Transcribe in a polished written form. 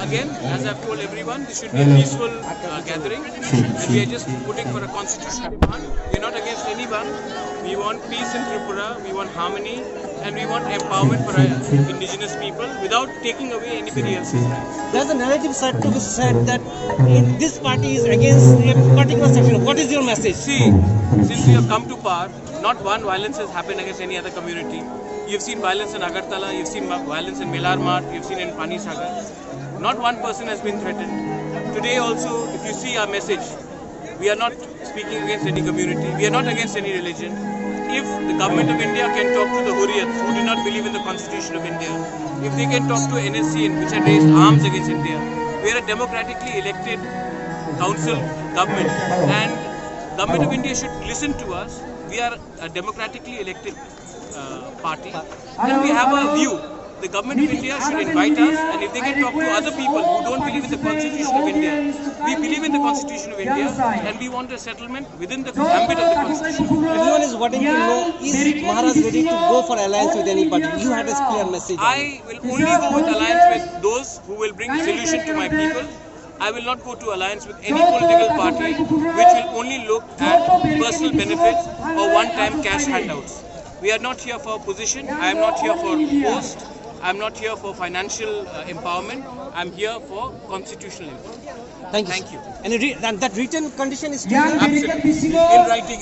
again, as I've told everyone, this should be a peaceful gathering, and we are just putting for a constitutional demand. We are not against anyone. We want peace in Tripura, we want harmony, and we want empowerment for our indigenous people without taking away anybody else's rights. There's a narrative said to be said that this party is against a particular section. What is your message? See, since we have come to power, not one violence has happened against any other community. You've seen violence in Agartala, you've seen violence in Melarmat, you've seen in Panisagar. Not one person has been threatened. Today also, if you see our message, we are not speaking against any community, we are not against any religion. If the government of India can talk to the Hurriyats who do not believe in the constitution of India, if they can talk to NSC which had raised arms against India, we are a democratically elected council government, and government of India should listen to us. We are a democratically elected party, and we have a view. The government of India should invite us, and if they can talk to other people who don't believe in the constitution of India, we believe in the constitution of India, and we want a settlement within the ambit of the constitution. Everyone is wanting to know, is Maharaj ready to go for alliance with any party? You had a clear message. I will only go with alliance with those who will bring solution to my people. I will not go to alliance with any political party which will only look at personal benefits or one-time cash handouts. We are not here for position. I am not here for post. I am not here for financial empowerment. I am here for constitutional empowerment. Thank you. Thank you. And that written condition is still Absolutely. In writing.